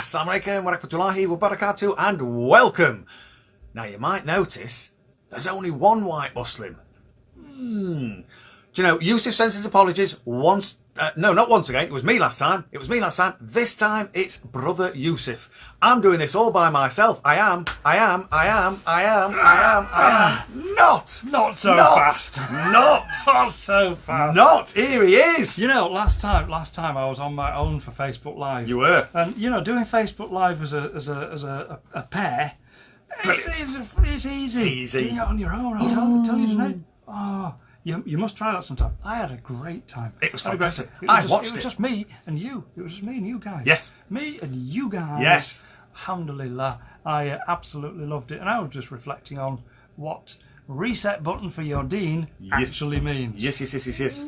Assalamu alaikum wa rahmatullahi wa barakatuh, and welcome. Now you might notice there's only one white Muslim. Do you know, Yusuf sends his apologies once. No, not once again. It was me last time. This time it's brother Yusuf. I'm doing this all by myself. I am. Not so fast. Not so fast. Not. Here he is. You know, last time I was on my own for Facebook Live. You were. And you know, doing Facebook Live as a pair, it's easy. Doing it on your own. I'll tell you tonight. Oh. You must try that sometime. I had a great time. It was fantastic. It was just me and you. It was just me and you guys. Yes. Me and you guys. Yes. Alhamdulillah. I absolutely loved it. And I was just reflecting on what reset button for your deen actually means. Yes.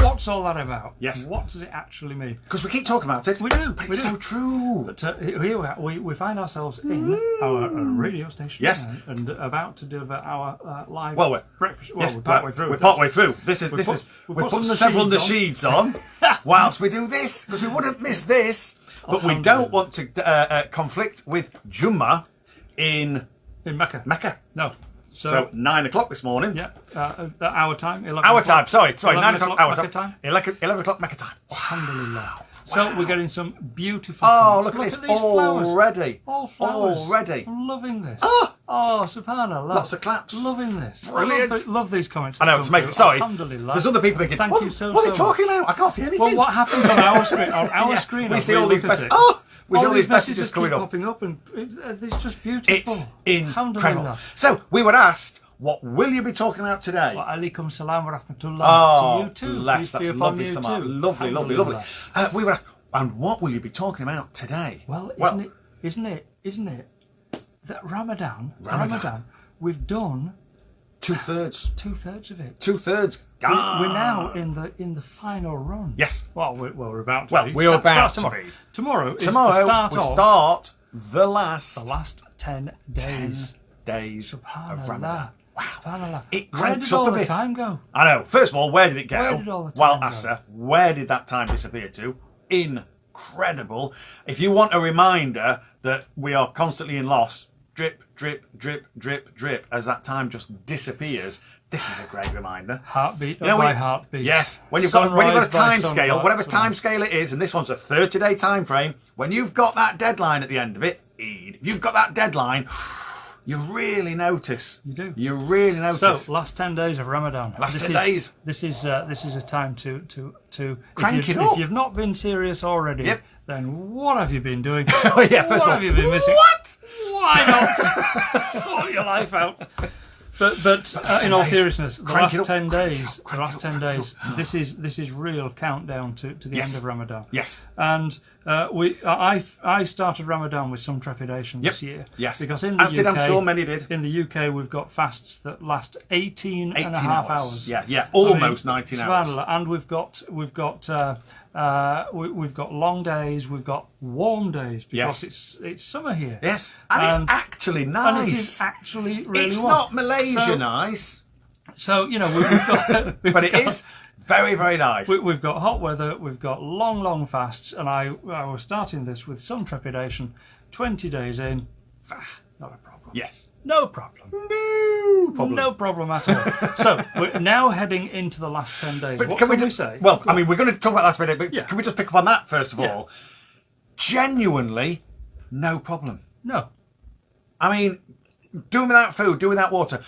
What's all that about? Yes. What does it actually mean? Because we keep talking about it. We do. But it's so true. But here we are. We find ourselves in our radio station. Yes. And about to deliver our live breakfast. Yes, we're partway through. We're partway through. We've put several nasheeds on whilst we do this, because we wouldn't miss this. But we don't want to conflict with Jummah in Mecca. No. So 9 o'clock this morning. Yeah, our time. 11 our time. o'clock. Sorry. 9 o'clock our Mecca time. 11 o'clock Mecca time. Alhamdulillah. So we're getting some beautiful. Oh, look at this these flowers. already. All flowers. Already. I'm loving this. Oh, subhanallah. Lots of claps. Loving this. Brilliant. Love these comments. I know, it's amazing. Sorry. Alhamdulillah. There's other people thinking, Thank you so what are they much. talking about? I can't see anything. Well, what happens on our screen? On our screen, we see all these messages. We see all these messages coming up. Popping up, and it's just beautiful. It's incredible. Alhamdulillah. So we were asked, what will you be talking about today? Wa alaikum salam wa rahmatullah. To you too. Bless, that's lovely, Samar. Lovely. We were asked, and what will you be talking about today? Well, isn't it that Ramadan, we've done two-thirds of it. Two-thirds. We're now in the final run. Yes. Well, we're about to. Well, we're about to be. Tomorrow is the start we of start the last 10 days. 10 days of Ramadan. Wow. SubhanAllah. It Where cranks did all up a the bit. time go? I know. First of all, where did it go? Where did all the time Well, go? Asa, where did that time disappear to? Incredible. If you want a reminder that we are constantly in loss, drip, as that time just disappears, this is a great reminder. Heartbeat by heartbeat. Yes. When you've got a time scale, whatever time scale it is, and this one's a 30-day time frame, when you've got that deadline at the end of it, if you've got that deadline, you really notice. You do. You really notice. So, last 10 days of Ramadan. Last 10 days. This is a time to crank it up. If you've not been serious already, then what have you been doing? First of all, have you been missing? What? Why not sort your life out? But in all seriousness, the last 10 days, this is real countdown to the end of Ramadan. Yes. And I started Ramadan with some trepidation this year. Yes. Because in the UK, I'm sure many did. In the UK, we've got fasts that last 18 and a half hours. Yeah. Almost 19 hours. And we've got long days, we've got warm days because it's summer here. Yes, and it's actually nice. And it is actually really It's warm. not Malaysia nice. So, you know, we've got... but it is very, very nice. We've got hot weather, we've got long fasts, and I was starting this with some trepidation. 20 days in, not a problem. Yes. No problem. No problem at all. So, we're now heading into the last 10 days. But what can we say? Well, I mean, we're going to talk about last minute, but can we just pick up on that first of all? Genuinely, no problem. No. I mean, doing without food, doing without water.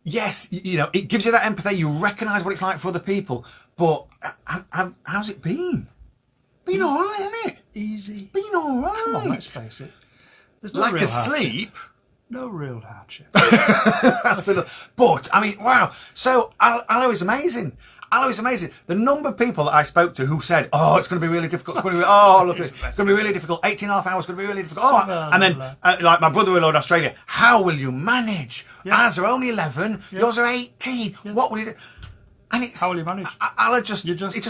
Yes, you know, it gives you that empathy. You recognise what it's like for other people. But how's it been? Been all right, hasn't it? Easy. It's been all right. Come on, let's face it. There's no like real asleep. Hardship. No real hardship. But, I mean, wow. So, Aloe is amazing. Aloe is amazing. The number of people that I spoke to who said, oh, it's going to be really difficult. It's going to be, it's going to be really difficult. 18 and a half hours is going to be really difficult. Oh, and then, like my brother-in-law in Australia, how will you manage? Ours are only 11. Yours are 18. What will you do? And it's... How will you manage? Aloe just do it. It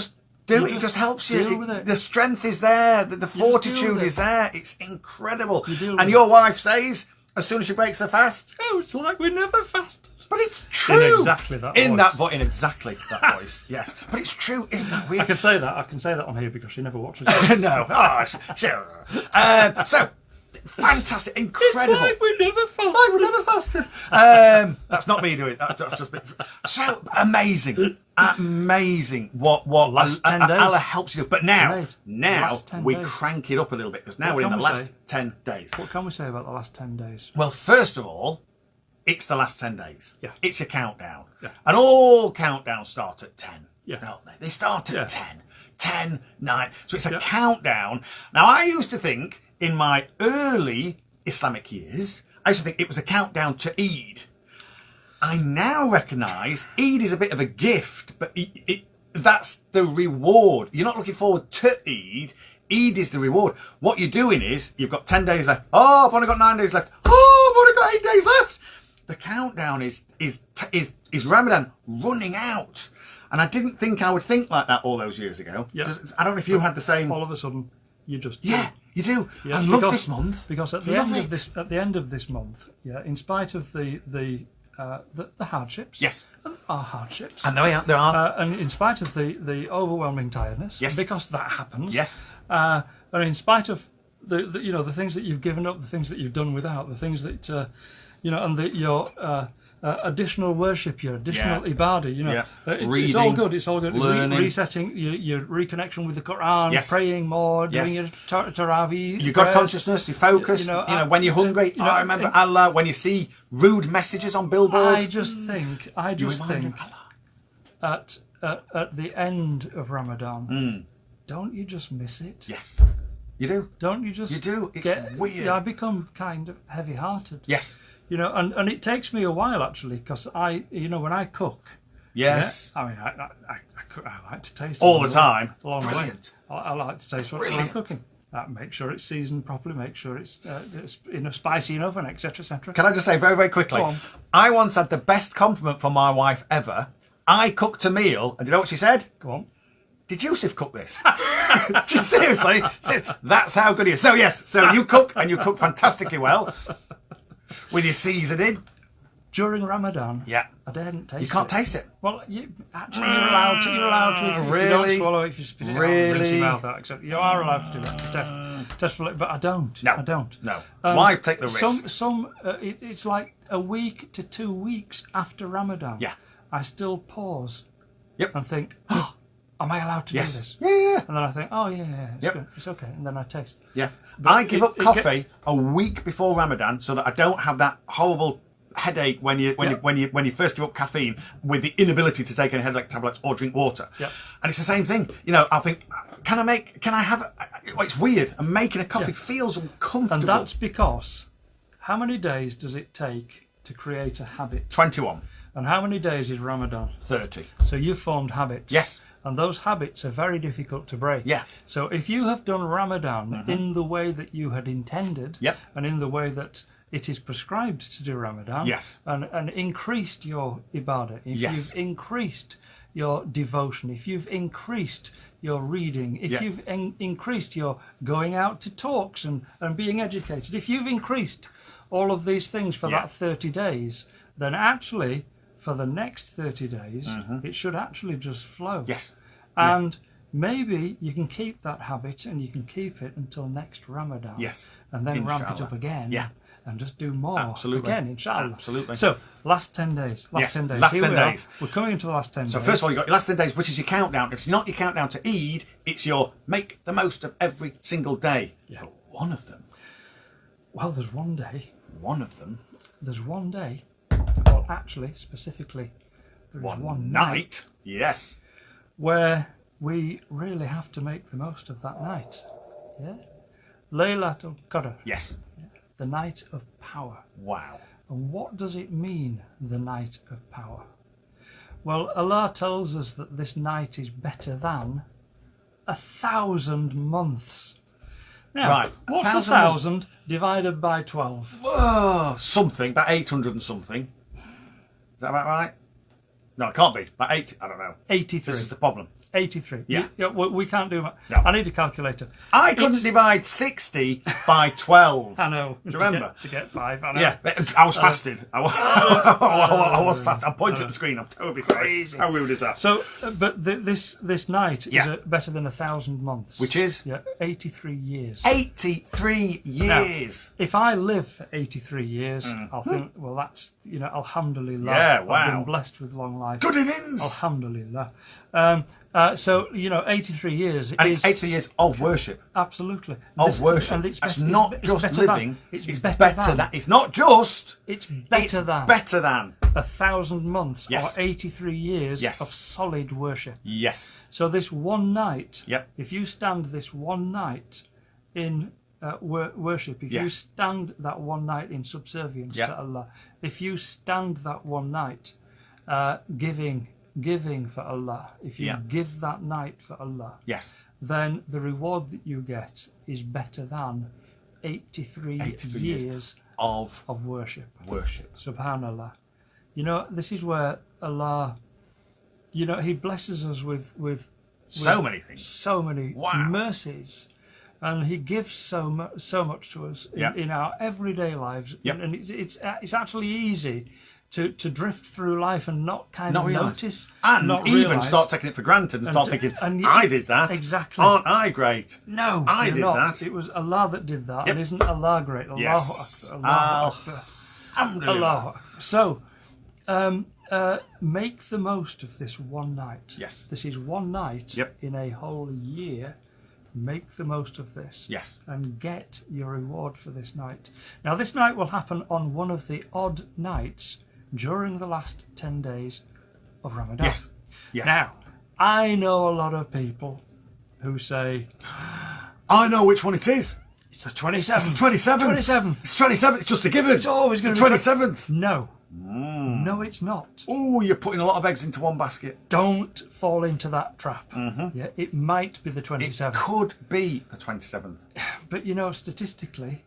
just helps you. The strength is there. The fortitude is there. It's incredible. And your wife says, as soon as she breaks her fast... Oh, it's like we never fasted. But it's true. In exactly that voice. In exactly that voice, yes. But it's true, isn't that weird? I can say that on here because she never watches it. No. Sure. So, Fantastic, incredible. It's like we never fasted. Like we never fasted. That's not me doing it. That's just me. So amazing, amazing. What Last 10 days. Allah helps you do. But now Last 10 we days. crank it up a little bit because now What we're in the can we last say? 10 days. What can we say about the last 10 days? Well, first of all, it's the last 10 days. Yeah. It's a countdown. Yeah. And all countdowns start at 10. Yeah. Don't they? They start at Yeah. 10, 10, 9. So it's a Yeah. countdown. Now, I used to think in my early Islamic years, I used to think it was a countdown to Eid. I now recognise Eid is a bit of a gift, but that's the reward. You're not looking forward to Eid. Eid is the reward. What you're doing is you've got 10 days left. Oh, I've only got 9 days left. Oh, I've only got 8 days left. The countdown is Ramadan running out. And I didn't think I would think like that all those years ago. Yeah. I don't know if you had the same. All of a sudden, you just do. Yeah, you do. Yeah, I love this month. because at the end of this month, yeah, in spite of the hardships, Yes. and there are hardships, And there are. and in spite of the overwhelming tiredness, Yes. because that happens, Yes. and in spite of the things that you've given up, the things that you've done without, the things that and your additional worship, your additional ibadah, Yeah. it's all good. It's all good. Learning. Resetting your reconnection with the Quran, Yes. praying more, Yes. doing your Tarawih. Your God prayers. consciousness, your focus. When you're hungry. I remember Allah. When you see rude messages on billboards. I just think remind at the end of Ramadan, don't you just miss it? Yes, you do. Don't you just? You do. It's weird. Yeah, I become kind of heavy-hearted. Yes. And it takes me a while actually, because when I cook. Yes. Yeah, I mean, I cook. I like to taste All along the time. Along the way. Brilliant. I like to taste what I'm Brilliant. cooking. Make sure it's seasoned properly. Make sure it's spicy enough, and etc. etc. Can I just say very, very quickly? Go on. I once had the best compliment from my wife ever. I cooked a meal, and do you know what she said? Go on. Did Yusuf cook this? Just seriously, that's how good he is. So yes, so you cook, and you cook fantastically well with your seasoning. During Ramadan, Yeah. I didn't taste it. You can't taste it. Well, you're allowed to. You're allowed to. If you Really? don't swallow it, if you spit it out, rinse Really? your mouth out, etc. You are allowed to do that. Test for it, but I don't. No. I don't. No. Why take the risk? It's like a week to 2 weeks after Ramadan. Yeah. I still pause. Yep. And think, oh, am I allowed to do Yes. this? Yeah. And then I think, oh yeah, it's Yep. good. It's okay. And then I taste. Yeah. But I give up it coffee a week before Ramadan so that I don't have that horrible headache when you first give up caffeine with the inability to take any headache tablets or drink water. Yep. And it's the same thing. I'll think, it's weird. And making a coffee feels uncomfortable. And that's because how many days does it take to create a habit? 21, And how many days is Ramadan? 30. So you've formed habits. Yes. And those habits are very difficult to break. Yeah. So if you have done Ramadan in the way that you had intended, Yep. and in the way that it is prescribed to do Ramadan, Yes. and increased your ibadah, if Yes. you've increased your devotion, if you've increased your reading, if Yeah. you've increased your going out to talks and being educated, if you've increased all of these things for Yeah. that 30 days, then actually for the next 30 days, it should actually just flow. Yes. And maybe you can keep that habit and you can keep it until next Ramadan. Yes. And then ramp it Inshallah. up again. Yeah. And just do more. Absolutely. Again, inshallah. Absolutely. So, last 10 days. Yes, 10 days. last Here 10 we are. days. We're coming into the last 10 So days. first of all, you've got your last 10 days, which is your countdown. It's not your countdown to Eid, it's your make the most of every single day. Yeah. But one of them, Well, there's one day. There's one day. Well, actually, specifically, there is one night Yes. where we really have to make the most of that night. Yeah? Laylatul Qadr, Yes. the night of power. Wow. And what does it mean, the night of power? Well, Allah tells us that this night is better than 1,000 months. Now, Right, what's 1,000 1,000 divided by 12? Oh, something, about 800 and something. Is that about right? No, it can't be. But 80, I don't know. 83. This is the problem. 83. Yeah. We can't do that. No. I need a calculator. I couldn't divide 60 by 12. I know. Do you remember? To get 5. I know. Yeah, I was fasted. I was fasted. I'm pointing at the screen. I'm totally sorry. Crazy. How rude is that? So, but this night Yeah. is better than 1,000 months. Which is? Yeah, 83 years. 83 years. If I live for 83 years, I'll think, well, that's, alhamdulillah. Yeah, I've wow. been blessed with long life. Good innings. Alhamdulillah. So, 83 years. And it's 83 years of worship. Absolutely. Of worship. And it's That's better- not it's just better living. than. It's better better than. It's not just. It's better It's than better than. 1,000 months Yes. or 83 years Yes. of solid worship. Yes. So this one night, Yep. if you stand this one night in worship, if you Yes. stand that one night in subservience Yep. to Allah, if you stand that one night giving for Allah, if you Yeah. give that night for Allah, Yes. then the reward that you get is better than 83 years Of of worship. worship. Subhanallah. This is where Allah, He blesses us with So many things. so many Wow. mercies, and He gives so much to us Yep. in our everyday lives. Yep. And it's actually easy to drift through life and not Not realise. notice, And not even realise. start taking it for granted and start thinking, and I did that. Exactly. Aren't I great? No, I you're did not. that. It was Allah that did that. Yep. And isn't Allah great? Allahu Yes. Akbar. Allahu Akbar. Alhamdulillah. Allahu Akbar. So, make the most of this one night. Yes. This is one night Yep. in a whole year. Make the most of this. Yes. And get your reward for this night. Now, this night will happen on one of the odd nights during the last 10 days of Ramadan. Yes. Yes. Now, I know a lot of people who say, I know which one it is. it's the 27th. It's the 27th. 27th. It's 27th. It's just a given. It's always going It's to the be 27th. No. No, it's not. Oh, you're putting a lot of eggs into one basket. Don't fall into that trap. Yeah, it might be the It 27th. could be the 27th. But, statistically,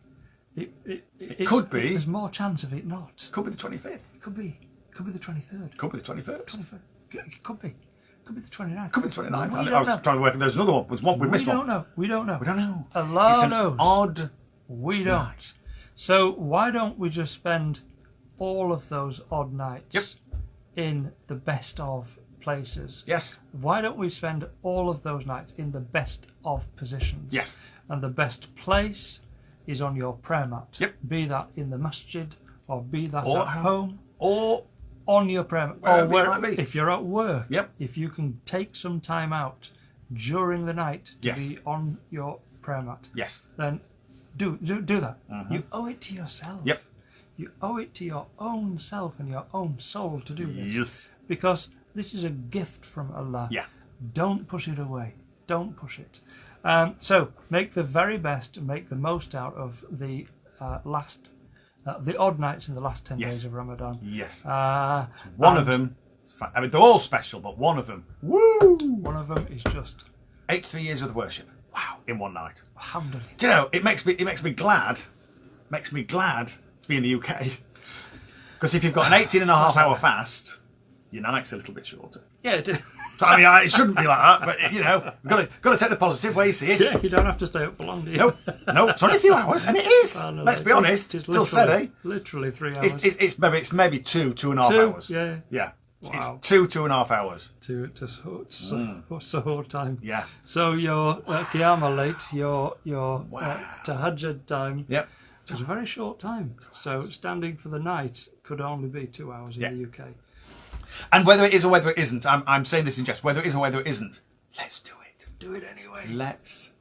it could be. There's more chance of it not. Could be the 25th. It could be the 23rd. Could be the 21st. 23rd. It could be the 29th. Could be the 29th. We I don't was know. trying to work. There's another one. There's one. We missed We don't one. know. We don't know. We don't know. Allah It's an knows. odd. We don't. night. So why don't we just spend all of those odd nights Yep. in the best of places? Yes. Why don't we spend all of those nights in the best of positions? Yes. And the best place is on your prayer mat. Yep. Be that in the masjid or be that Or at at home. Or On your prayer mat. Wherever Or it might be. if you're at work, Yep. if you can take some time out during the night to Yes. be on your prayer mat, yes. then do that. You owe it to yourself. Yep. You owe it to your own self and your own soul to do this. Yes. Because this is a gift from Allah. Yeah. Don't push it away. Don't push it. So make the very best, make the most out of the the odd nights in the last 10 Yes. days of Ramadan. Yes. and One of them. I mean, they're all special, but one of them. Woo! One of them is just 83 years of worship. Wow! In one night. alhamdulillah. Do you know? It makes me glad. Makes me glad to be in the UK. Because if you've got an 18 and a half hour fast, your night's a little bit shorter. Yeah, it is. So, I mean, it shouldn't be like that, but you've got to take the positive way you see it. Yeah, you don't have to stay up for long, do you? No, it's only a few hours, and it is. I know, Let's be honest. It's Still steady. literally 3 hours. It's maybe two and a half Two, hours. yeah. Yeah. Wow. It's 2.5 hours. to suhoor time. Yeah. So your Qiyamah late, your Tahajjud time, Yep. was a very short time. So standing for the night could only be 2 hours in Yeah. the UK. And whether it is or whether it isn't, I'm saying this in jest. Whether it is or whether it isn't, let's do it. Do it anyway. Let's.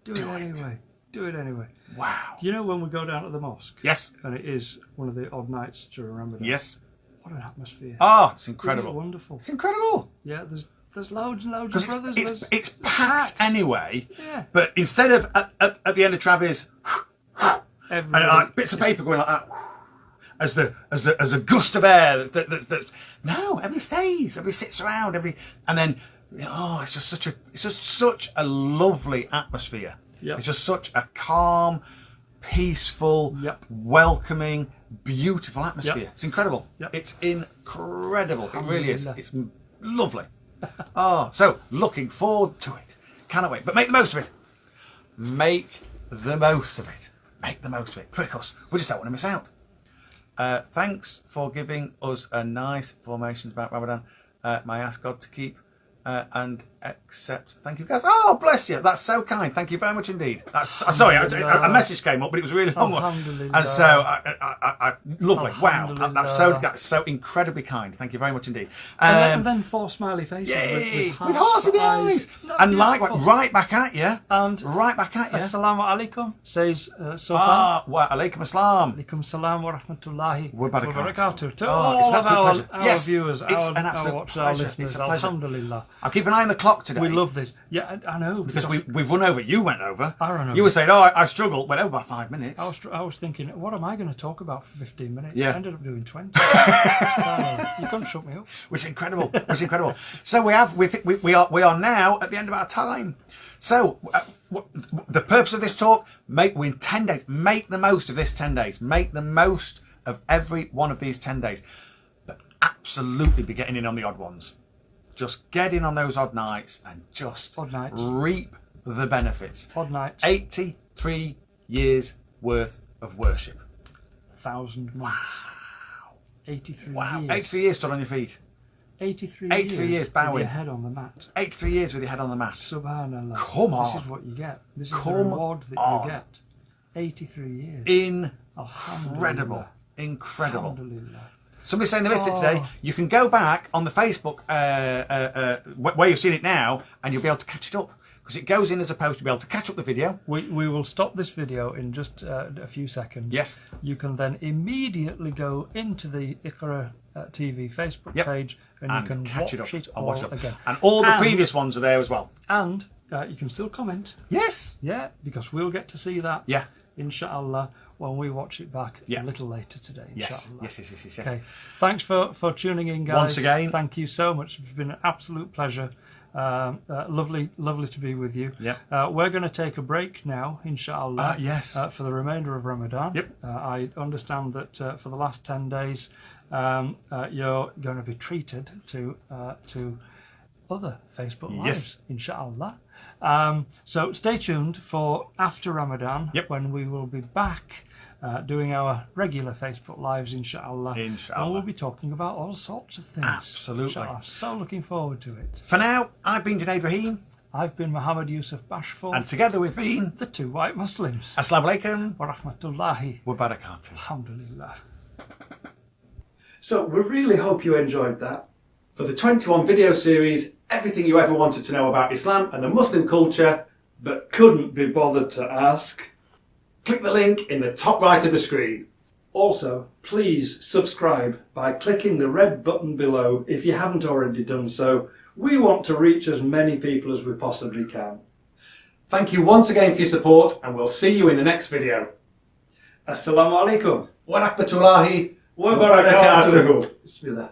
Do it anyway. Do it anyway. Wow. You know when we go down to the mosque, Yes. and it is one of the odd nights during Ramadan. Yes. What an atmosphere. Oh, it's Isn't it incredible. wonderful. It's incredible. Yeah, there's loads and loads of Because brothers. it's packed anyway. Yeah. But instead of at the end of Travis, and like bits of paper going like that, as a gust of air. That's no, everybody stays. Everybody sits around. And then it's just such a lovely atmosphere. Yep. It's just such a calm, peaceful, Yep. welcoming, beautiful atmosphere. Yep. It's incredible. Yep. It's incredible. It really is. Alhamdulillah. It's lovely. Oh, so looking forward to it. Cannot wait. But make the most of it. Make the most of it. Make the most of it. Because we just don't want to miss out. Thanks for giving us a nice formations about Ramadan. May I ask God to keep and accept. Thank you, guys. Oh, bless you. That's so kind. Thank you very much indeed. Sorry, a message came up, but it was a really long one. And so, lovely. Wow, that's so incredibly kind. Thank you very much indeed. And then 4 smiley faces Yay! with hearts in the eyes. And beautiful. right back at you. And right back at you. Assalamu alaikum, says Sofan. Wa alaikum assalam. Alaikum salam wa rahmatullahi Wa barakatuh. To Oh, it's all an of absolute pleasure. our Yes, viewers, it's our an absolute watchers, our pleasure. listeners, It's a pleasure. alhamdulillah. I'll keep an eye on the clock today. We love this. Yeah, I know. Because we've run over. You went over. I ran over. You were saying, oh, I struggled. Went over by 5 minutes. I was thinking, what am I going to talk about for 15 minutes? Yeah. I ended up doing 20. You couldn't shut me up. Which is incredible. Which is incredible. So we are now at the end of our time. So the purpose of this talk, we're in 10 days. Make the most of this 10 days. Make the most of every one of these 10 days. But absolutely be getting in on the odd ones. Just get in on those odd nights and just Odd nights. reap the benefits. Odd nights. 83 years worth of worship. 1,000 months. 83 Wow. years. 83 years stood on your feet. 83 years bowing. with your head on the mat. 83 years with your head on the mat. Subhanallah. Come on. This is what you get. This is Come the reward that on. you get. 83 years. Incredible. Incredible. Alhamdulillah. Somebody's saying they missed it today. You can go back on the Facebook where you've seen it now and you'll be able to catch it up. Because it goes in as a post to be able to catch up the video. We will stop this video in just a few seconds. Yes. You can then immediately go into the Iqra TV Facebook page and you can catch watch it up. all Watch it up. again. And all the previous ones are there as well. And you can still comment. Yes. Yeah, because we'll get to see that. Yeah. Inshallah, when we watch it back a little later today. Yes. Inshallah. Yes. Okay. Thanks for tuning in, guys. Once again. Thank you so much. It's been an absolute pleasure. Lovely to be with you. Yep. We're going to take a break now, inshallah. Yes. For the remainder of Ramadan. Yep. I understand that for the last 10 days, you're going to be treated to other Facebook lives, inshallah. So stay tuned for after Ramadan, when we will be back doing our regular Facebook lives, inshallah. And we'll be talking about all sorts of things. Absolutely. Inshallah. So looking forward to it. For now, I've been Junaid Rahim. I've been Muhammad Yusuf Bashful. And together we've been the two white Muslims. Assalamu alaikum Wa rahmatullahi wa barakatuh. Alhamdulillah. So we really hope you enjoyed that. For the 21 video series, everything you ever wanted to know about Islam and the Muslim culture, but couldn't be bothered to ask, click the link in the top right of the screen. Also, please subscribe by clicking the red button below if you haven't already done so. We want to reach as many people as we possibly can. Thank you once again for your support, and we'll see you in the next video. Assalamu alaikum Wa rahmatullahi wa barakatuh. Bismillah.